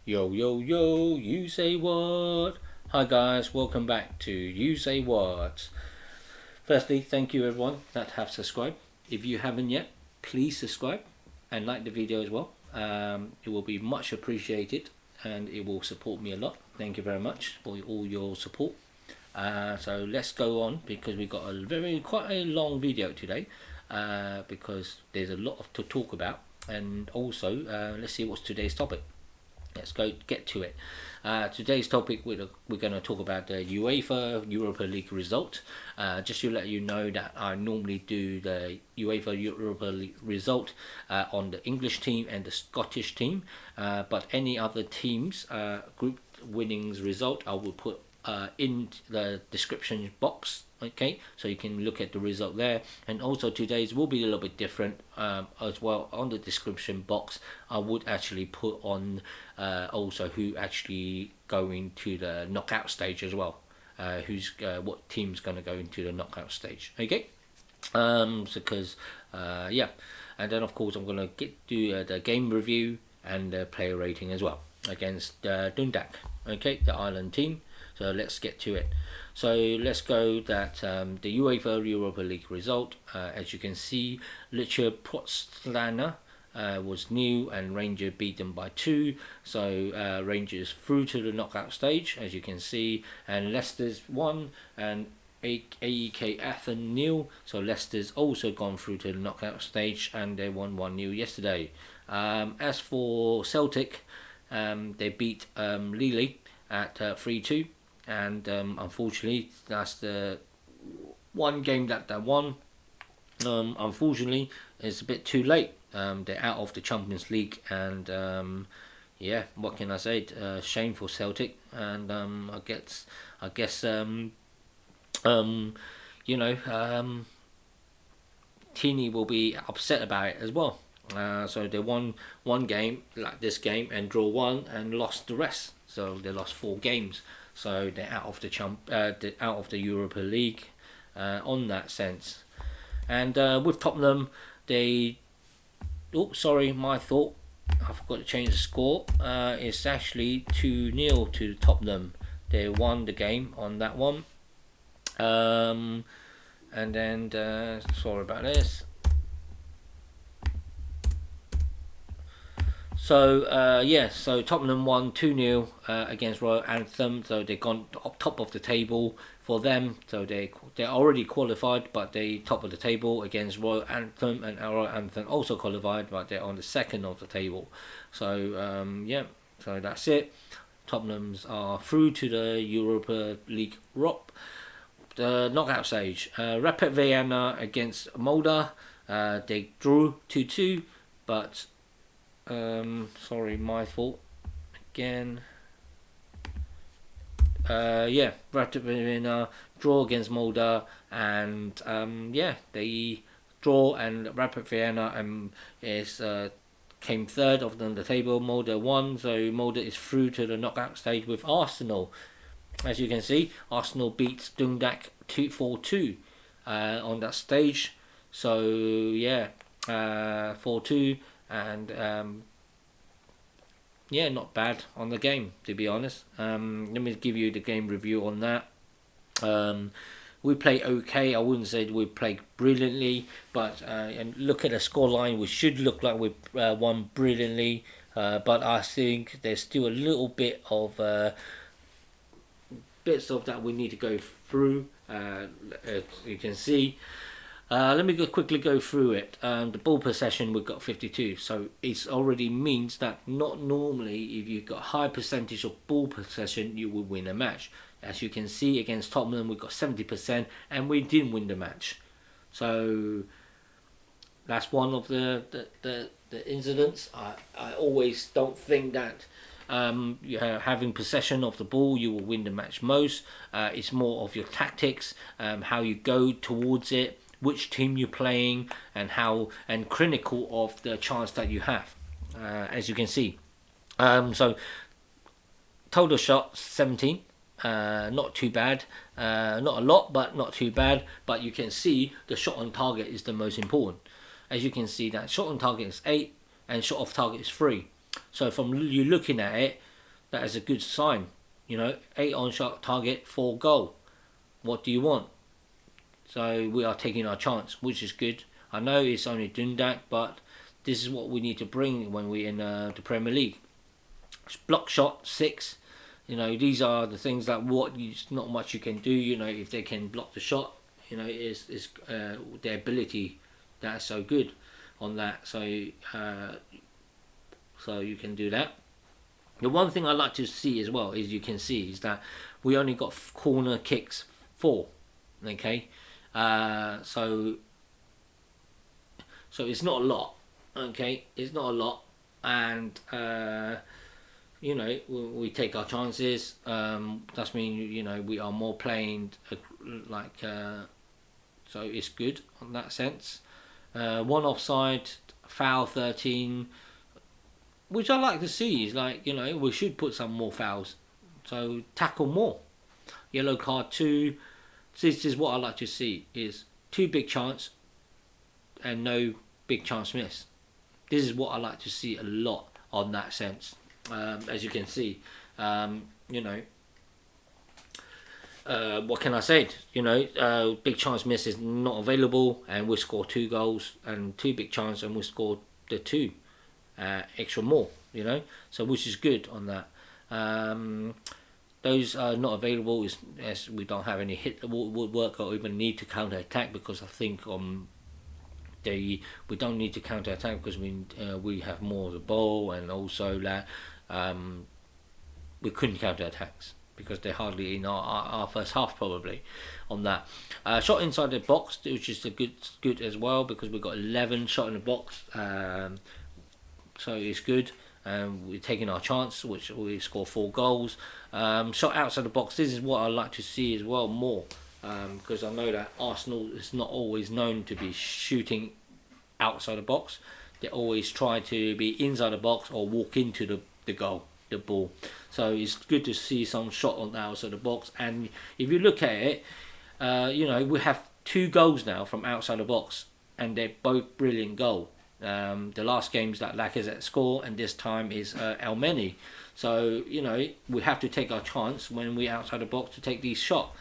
Yo, yo, yo, you say what? Hi guys, welcome back to You Say What. Firstly, thank you everyone that have subscribed. If you haven't yet, please subscribe and like the video as well. It will be much appreciated and it will support me a lot. Thank you very much for all your support. So let's go on because we got quite a long video today because there's a lot to talk about, and also let's see what's today's topic. Let's get to it. Today's topic, we're going to talk about the UEFA Europa League result. Just to let you know that I normally do the UEFA Europa League result on the English team and the Scottish team, but any other teams group winnings result I will put in the description box. Okay, so you can look at the result there, and also today's will be a little bit different as well. On the description box I would actually put on also who actually going to the knockout stage as well, what team's going to go into the knockout stage. Okay, because yeah, and then of course I'm going to do the game review and the player rating as well against Dundalk, okay, the Ireland team. So let's get to it. So let's go that the UEFA Europa League result. As you can see, Liege Potsdam was new and Rangers beat them by 2. So Rangers through to the knockout stage, as you can see, and Leicester's won and AEK Athens 0. So Leicester's also gone through to the knockout stage and they won 1-0 yesterday. As for Celtic, they beat Lille at 3-2. And unfortunately that's the one game that they won. Unfortunately it's a bit too late. They're out of the Champions League, and yeah, what can I say, shame for Celtic, and I guess you know, Tini will be upset about it as well. So they won one game like this game and draw one and lost the rest, so they lost 4 games. So they're out of the Europa League on that sense. And with Tottenham, my fault. I forgot to change the score. It's actually 2-0 to Tottenham. They won the game on that one. And then sorry about this. So yeah, so Tottenham won 2-0 against Royal Anthem, so they've gone up top of the table for them. So they're already qualified, but they top of the table against Royal Anthem, and Royal Anthem also qualified, but they're on the second of the table. So yeah, so that's it. Tottenham's are through to the Europa League the knockout stage. Rapid Vienna against Molde, they drew 2-2, but sorry, my fault again. Yeah, Rapid Vienna draw against Molde, and yeah, they draw, and Rapid Vienna is came third of the table. Molde won, so Molde is through to the knockout stage with Arsenal. As you can see, Arsenal beats Dundalk 4-2 on that stage. So yeah, 4-2. And yeah, not bad on the game, to be honest. Let me give you the game review on that. We play okay. I wouldn't say we played brilliantly, but and look at the scoreline, we should look like we won brilliantly. But I think there's still a little bit of bits of that we need to go through. As you can see. Let me quickly go through it. The ball possession, we've got 52, so it already means that not normally if you've got high percentage of ball possession you will win a match. As you can see against Tottenham we've got 70% and we didn't win the match. So that's one of the incidents. I always don't think that having possession of the ball you will win the match most. It's more of your tactics, how you go towards it, which team you're playing, and critical of the chance that you have, as you can see. So total shots 17, not too bad, not a lot but not too bad, but you can see the shot on target is the most important. As you can see that shot on target is 8 and shot off target is 3. So from you looking at it, that is a good sign. 8 on shot target, 4 goal. What do you want? So we are taking our chance, which is good. I know it's only Dundak, but this is what we need to bring when we're in the Premier League. Block shot 6. These are the things that not much you can do. If they can block the shot, is their ability that's so good on that. So you can do that. The one thing I like to see as well is is that we only got corner kicks 4. Okay, so it's not a lot. Okay, it's not a lot, and we take our chances. That's mean we are more playing so it's good on that sense. 1 offside, foul 13, which I like to see. Is we should put some more fouls, so tackle more. Yellow card 2. This is what I like to see: is 2 big chance and no big chance miss. This is what I like to see a lot on that sense. As you can see, what can I say? Big chance miss is not available, and we score 2 goals and 2 big chance, and we scored the 2 extra more. So which is good on that. Those are not available as we don't have any hit woodwork or even need to counter attack, because I think we don't need to counter attack because we have more of the ball, and also that we couldn't counter attacks because they're hardly in our first half probably on that. Shot inside the box, which is a good as well, because we've got 11 shot in the box, so it's good. We're taking our chance, which we score 4 goals. Shot outside the box, this is what I like to see as well more, because I know that Arsenal is not always known to be shooting outside the box. They always try to be inside the box or walk into the goal, the ball. So it's good to see some shot on the outside the box. And if you look at it, we have 2 goals now from outside the box, and they're both brilliant goals. The last games that Lacazette score, and this time is Elmeni. So we have to take our chance when we're outside the box to take these shots.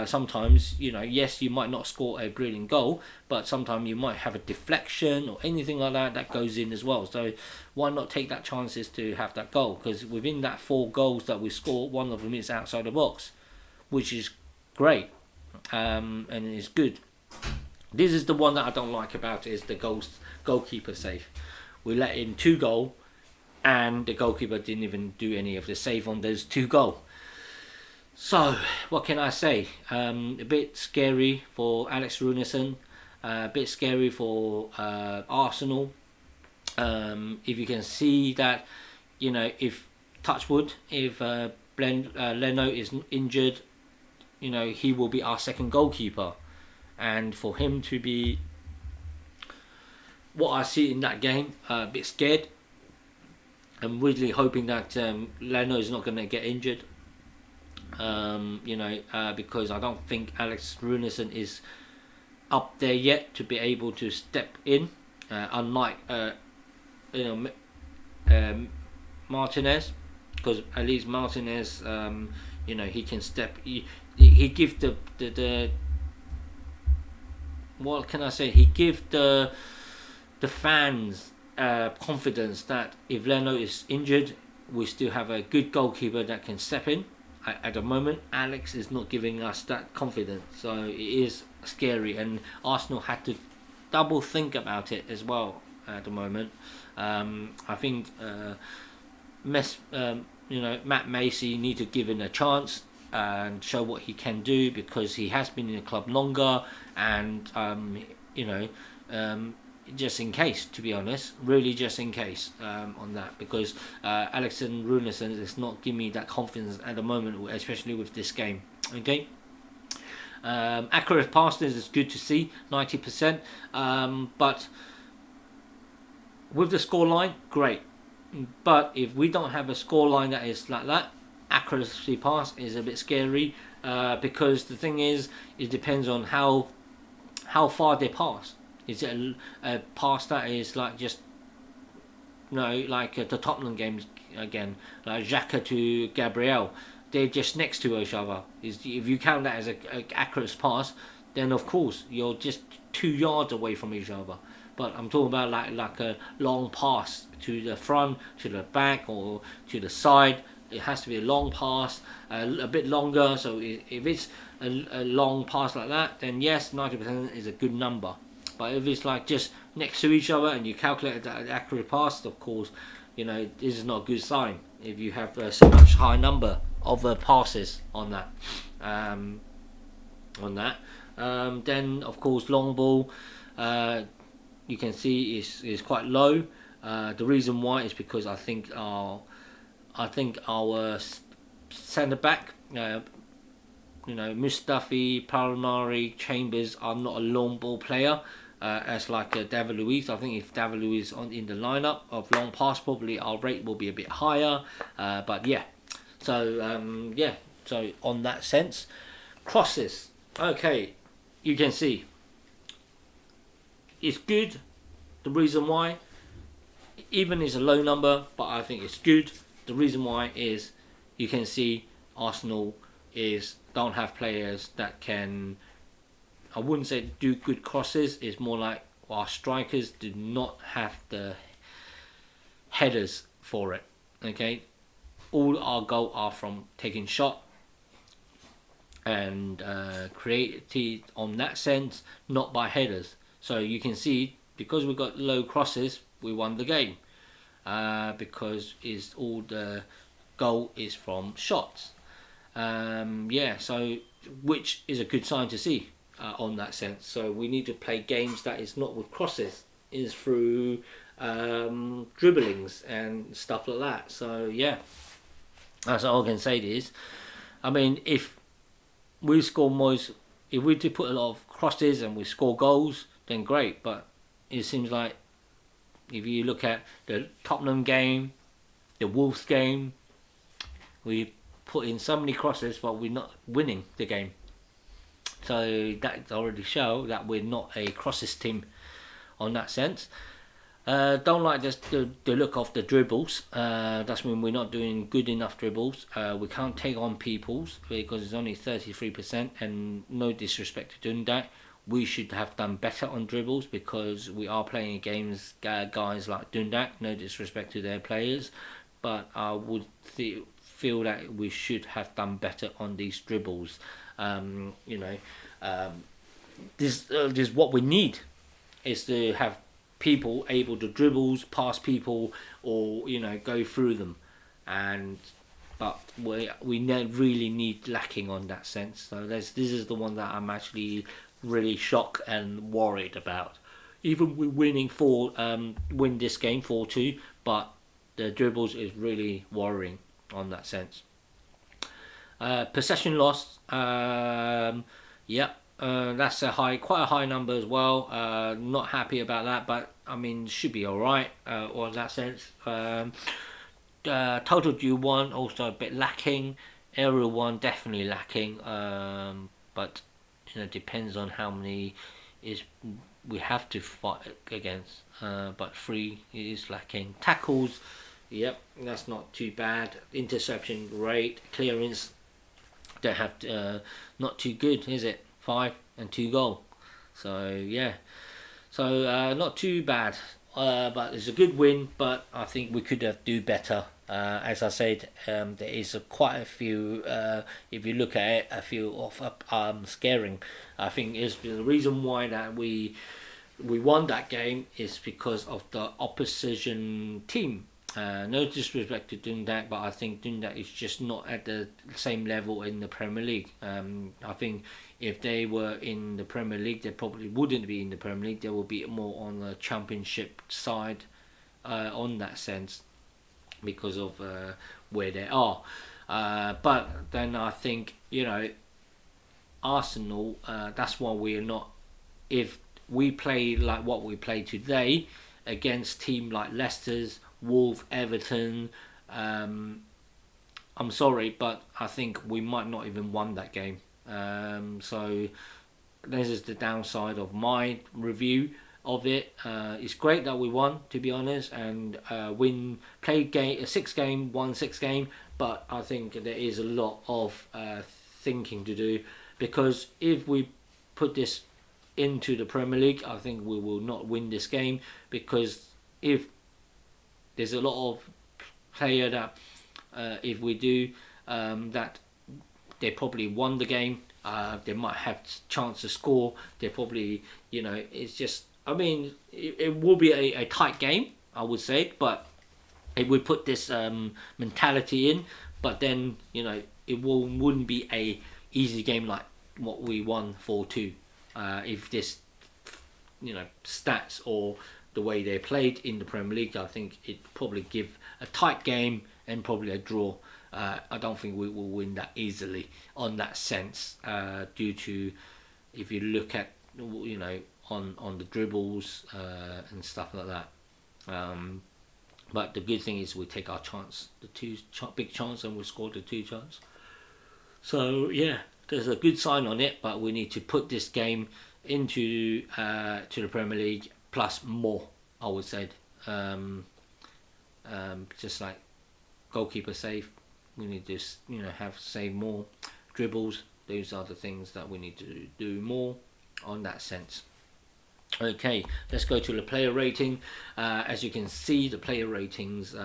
Sometimes yes, you might not score a brilliant goal, but sometimes you might have a deflection or anything like that goes in as well. So why not take that chances to have that goal? Because within that 4 goals that we score, 1 of them is outside the box, which is great, and it's good. This is the one that I don't like about it, is the goalkeeper save. We let in 2 goals, and the goalkeeper didn't even do any of the save on those 2 goals. So what can I say? A bit scary for Alex Runarsson, a bit scary for Arsenal. If you can see that, if touchwood, if Leno is injured, he will be our second goalkeeper. And for him to be what I see in that game, a bit scared. I'm really hoping that Leno is not going to get injured. Because I don't think Alex Runarsson is up there yet to be able to step in. Unlike Martinez, because at least Martinez, he can step. He give the what can I say? He give the fans confidence that if Leno is injured, we still have a good goalkeeper that can step in. At the moment, Alex is not giving us that confidence, so it is scary, and Arsenal had to double think about it as well at the moment. I think Matt Macy need to give him a chance and show what he can do, because he has been in the club longer, and just in case, to be honest, really just in case on that, because Alex Runarsson is not giving me that confidence at the moment, especially with this game. Okay. Accurate passes is good to see, 90%, but with the scoreline, great. But if we don't have a scoreline that is like that, accuracy pass is a bit scary, because the thing is, it depends on how far they pass. Is it a pass that is like just like the Tottenham games again, like Xhaka to Gabriel, they're just next to each other. If you count that as a accurate pass, then of course you're just 2 yards away from each other. But I'm talking about like a long pass to the front, to the back, or to the side. It has to be a long pass, a bit longer. So if it's a long pass like that, then yes, 90% is a good number. But if it's like just next to each other and you calculate that accurate pass, of course, this is not a good sign if you have so much high number of passes on that. Then of course long ball, you can see is quite low. The reason why is because I think our centre back, Mustafi, Palmieri, Chambers are not a long ball player. As like David Luiz. I think if David Luiz in the lineup of long pass, probably our rate will be a bit higher. But yeah, so so on that sense, crosses. Okay, you can see it's good. The reason why, even is a low number, but I think it's good. The reason why is you can see Arsenal don't have players that can. I wouldn't say do good crosses. It's more like our strikers do not have the headers for it. Okay, all our goals are from taking shot and creative on that sense, not by headers. So you can see because we got low crosses, we won the game because is all the goal is from shots. So which is a good sign to see. On that sense, so we need to play games that is not with crosses, is through dribblings and stuff like that. So yeah, that's all I can say is, I mean, if we do put a lot of crosses and we score goals, then great. But it seems like if you look at the Tottenham game, the Wolves game, we put in so many crosses, but we're not winning the game. So that already show that we're not a crosses team on that sense. Don't like just the look of the dribbles. That's when we're not doing good enough dribbles. We can't take on people's because it's only 33%, and no disrespect to doing that. We should have done better on dribbles because we are playing games guys like Dundak. No disrespect to their players, but I would feel that we should have done better on these dribbles. This is what we need, is to have people able to dribbles, pass people, or go through them, but we really need lacking on that sense. So this is the one that I'm actually really shocked and worried about. Even we're win this game 4-2, but the dribbles is really worrying on that sense. Possession loss, that's quite a high number as well. Not happy about that, but I mean should be alright on that sense. Total due one also a bit lacking. Aerial one definitely lacking. But depends on how many we have to fight against. But 3 is lacking. Tackles, yep, that's not too bad. Interception rate, clearance. Don't have not too good, is it? 5 and 2 goal. So yeah, so not too bad. But it's a good win. But I think we could have do better. As I said, there is quite a few. If you look at it, a few of scaring. I think is the reason why that we won that game is because of the opposition team. No disrespect to Dundak, but I think Dundak is just not at the same level in the Premier League. I think if they were in the Premier League, they probably wouldn't be in the Premier League. They will be more on the Championship side on that sense because of where they are. But then I think, Arsenal, that's why we are not... If we play like what we play today against team like Leicester's, Wolves, Everton, I'm sorry, but I think we might not even won that game. So this is the downside of my review. of it. It's great that we won, to be honest, and played a 6 game, won 6 game. But I think there is a lot of thinking to do, because if we put this into the Premier League, I think we will not win this game, because if there's a lot of player that if we do that, they probably won the game. They might have chance to score. They probably, it's just. I mean, it will be a tight game, I would say, but it would put this mentality in. But then, it wouldn't be a easy game like what we won 4-2. If this, stats or the way they played in the Premier League, I think it probably give a tight game and probably a draw. I don't think we will win that easily on that sense, due to, if you look at, on the dribbles and stuff like that. But the good thing is we take our chance, the big chance, and we score the 2 chance. So yeah, there's a good sign on it, but we need to put this game into to the Premier League plus more, I would say. Just like goalkeeper save, we need to have save more dribbles. Those are the things that we need to do more on that sense. Okay, let's go to the player rating. As you can see, the player ratings,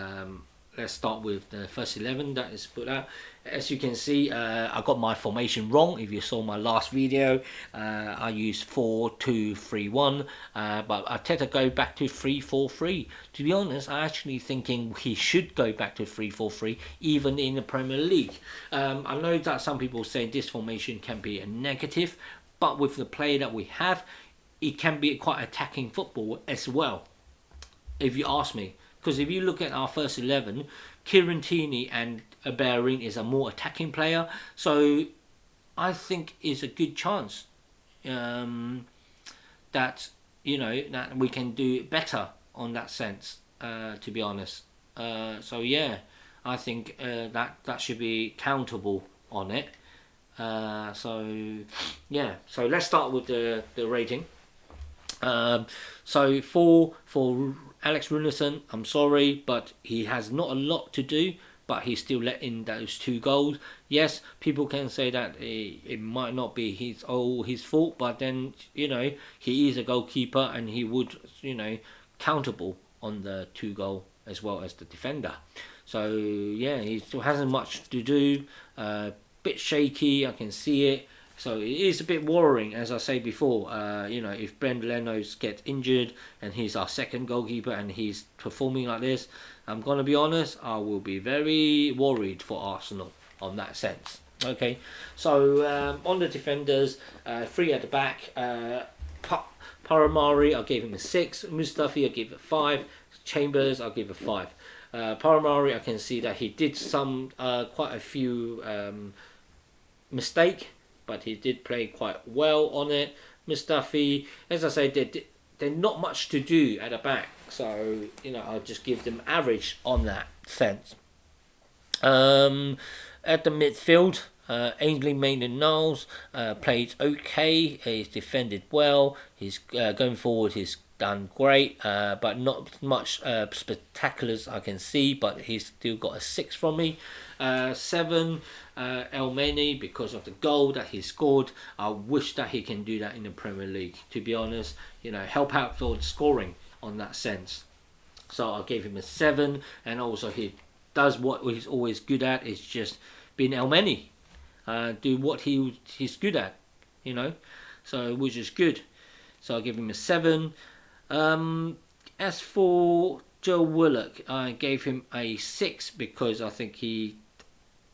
let's start with the first 11 that is put out. As you can see, I got my formation wrong. If you saw my last video, I used 4-2-3-1, but I tend to go back to 3-4-3. To be honest, I actually thinking he should go back to 3-4-3 even in the Premier League. I know that some people say this formation can be a negative, but with the player that we have, it can be quite attacking football as well, if you ask me. Because if you look at our first 11, Kirantini and Ber'er is a more attacking player, so I think it's a good chance that that we can do better on that sense. To be honest, so yeah, I think that should be countable on it. So yeah, so let's start with the rating. So for Alex Runarsson, I'm sorry, but he has not a lot to do, but he still let in those 2 goals. Yes, people can say that it might not be his fault, but then he is a goalkeeper and he would countable on the 2 goal as well as the defender. So yeah, he still hasn't much to do. Bit shaky, I can see it. So it is a bit worrying, as I say before. If Brent Leno's gets injured and he's our second goalkeeper and he's performing like this, I'm gonna be honest, I will be very worried for Arsenal on that sense. Okay, so on the defenders, 3 at the back. Paramari, I gave him a 6. Mustafi, I gave it 5. Chambers, I'll give a 5. Paramari, I can see that he did quite a few mistake, but he did play quite well on it. Mustafi, as I say, they're not much to do at the back, so I'll just give them average on that sense. At the midfield, Ainsley Maitland-Niles played okay. He's defended well. He's going forward. He's done great, but not much spectaculars I can see. But he's still got a 6 from me. 7, Elmeni, because of the goal that he scored. I wish that he can do that in the Premier League. To be honest, help out for the scoring on that sense. So I gave him a 7, and also he does what he's always good at. Is just being Elmeni, do what he's good at, So which is good. So I give him a 7. As for Joe Willock, I gave him a 6 because I think he's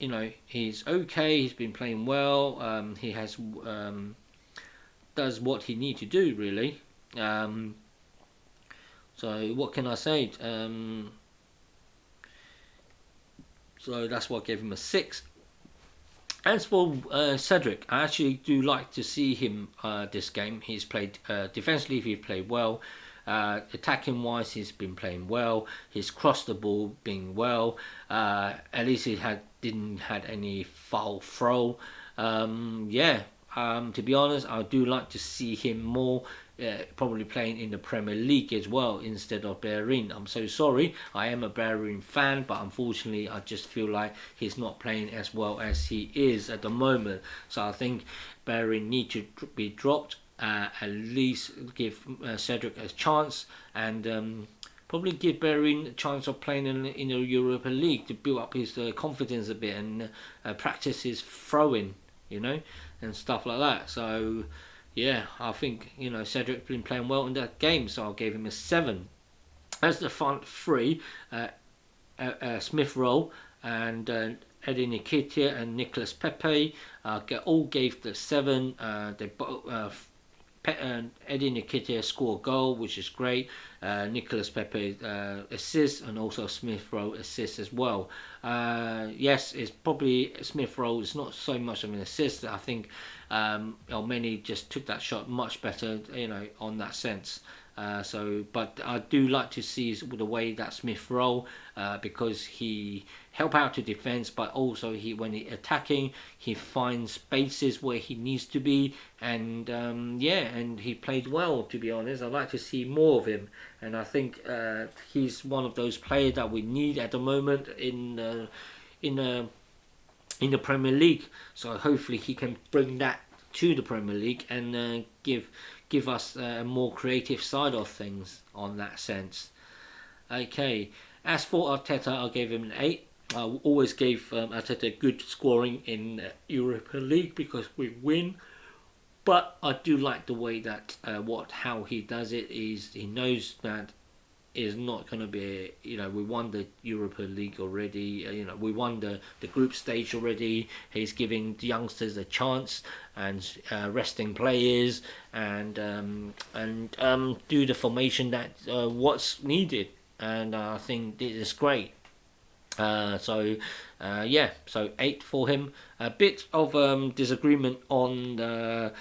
okay. He's been playing well. He has does what he needs to do really. So what can I say? So that's why I gave him a 6. As for Cedric, I actually do like to see him this game. He's played defensively. He played well. Attacking wise, he's been playing well. He's crossed the ball, being well. At least he didn't had any foul throw. To be honest, I do like to see him more probably playing in the Premier League as well instead of Ber'er. I'm so sorry. I am a Ber'er fan, but unfortunately, I just feel like he's not playing as well as he is at the moment. So I think Ber'er need to be dropped. At least give Cedric a chance, and probably give Ber'er a chance of playing in the Europa League to build up his confidence a bit and practice his throwing, and stuff like that. So yeah, I think Cedric's been playing well in that game, so I gave him a 7. As the front three, Smith Rowe and Eddie Nketiah and Nicolas Pepe all gave the 7. They both. Eddie Nketiah scored a goal, which is great. Nicolas Pepe assist, and also Smith Rowe assist as well. Yes, it's probably Smith Rowe. It's not so much of an assist. I think Elmeni just took that shot much better, on that sense. But I do like to see the way that Smith Rowe, because he help out to defense, but also when he attacking, he finds spaces where he needs to be, and and he played well. To be honest, I'd like to see more of him, and I think he's one of those players that we need at the moment in the Premier League. So hopefully he can bring that to the Premier League and give us a more creative side of things on that sense. Okay, as for Arteta, I gave him an 8. I always gave Arteta good scoring in Europa League because we win. But I do like the way that how he does it is he knows that is not going to be, we won the Europa League already, we won the group stage already. He's giving the youngsters a chance and resting players and do the formation that what's needed, and I think this is great. So 8 for him. A bit of disagreement on the,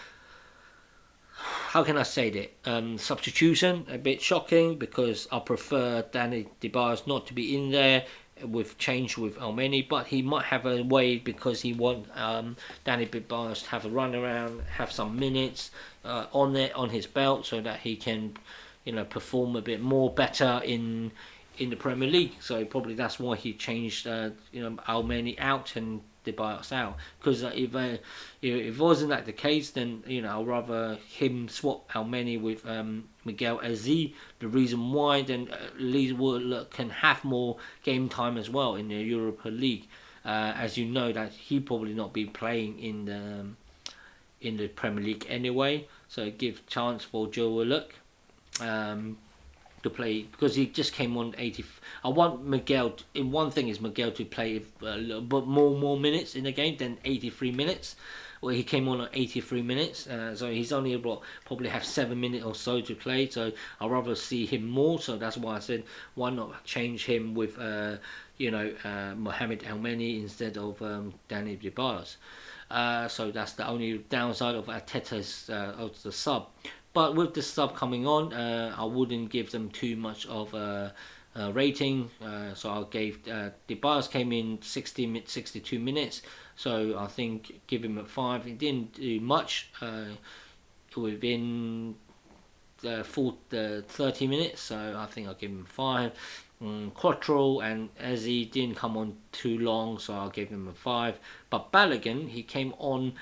how can I say that? Substitution, a bit shocking because I prefer Danny Debars not to be in there with change with Elmeni, but he might have a way because he want Danny Debars to have a run around, have some minutes on his belt so that he can perform a bit more better in the Premier League. So probably that's why he changed Elmeni out and Debars out, because if it wasn't that the case, then I'd rather him swap Elmeni with Miguel Aziz. The reason why, then Liege can have more game time as well in the Europa League, as you know that he probably not be playing in the Premier League anyway, so give chance for Joe Willock to play, because he just came on 80. I want Miguel. One thing is Miguel to play a little bit more minutes in the game than 83 minutes. Well, he came on at 83 minutes, so he's only probably have 7 minutes or so to play. So I'd rather see him more. So that's why I said why not change him with Mohamed Elmeni instead of Danny Debars. So that's the only downside of Arteta's of the sub. But with the sub coming on, I wouldn't give them too much of a rating. So I gave Debars came in 62 minutes. So I think give him a 5. He didn't do much within the 30 minutes. So I think I'll give him a 5. Quattro and Aziz didn't come on too long, so I'll give him a 5. But Balogun, he came on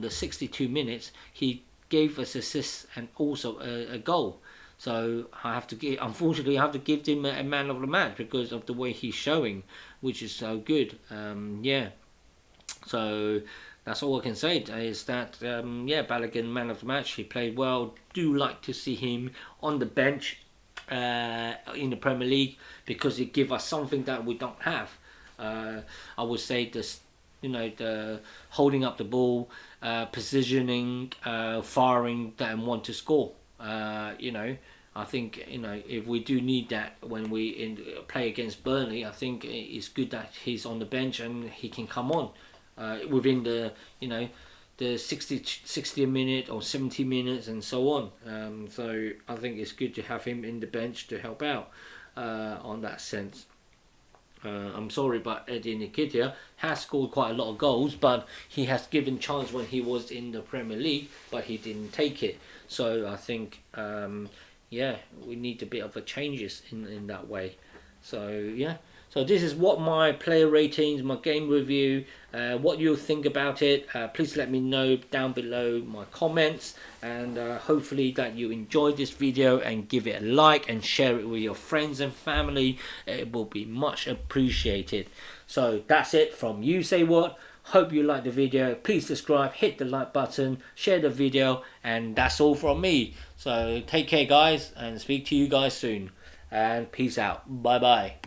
the 62 minutes. He gave us assists and also a goal. So unfortunately, I have to give him a man of the match because of the way he's showing, which is so good. So that's all I can say is that Balogun, man of the match. He played well. Do like to see him on the bench in the Premier League because it gives us something that we don't have. I would say the holding up the ball, positioning, firing that and want to score. I think if we do need that when we play against Burnley, I think it's good that he's on the bench and he can come on within the 60 minute or 70 minutes and so on. So I think it's good to have him in the bench to help out on that sense. I'm sorry, but Eddie Nketiah has scored quite a lot of goals, but he has given chance when he was in the Premier League, but he didn't take it. So I think, yeah, we need a bit of a changes in that way. So yeah. So this is what my player ratings, my game review, what you think about it. Please let me know down below my comments, and hopefully that you enjoyed this video and give it a like and share it with your friends and family. It will be much appreciated. So that's it from USaidWatz. Hope you liked the video. Please subscribe, hit the like button, share the video, and that's all from me. So take care guys, and speak to you guys soon. And peace out. Bye bye.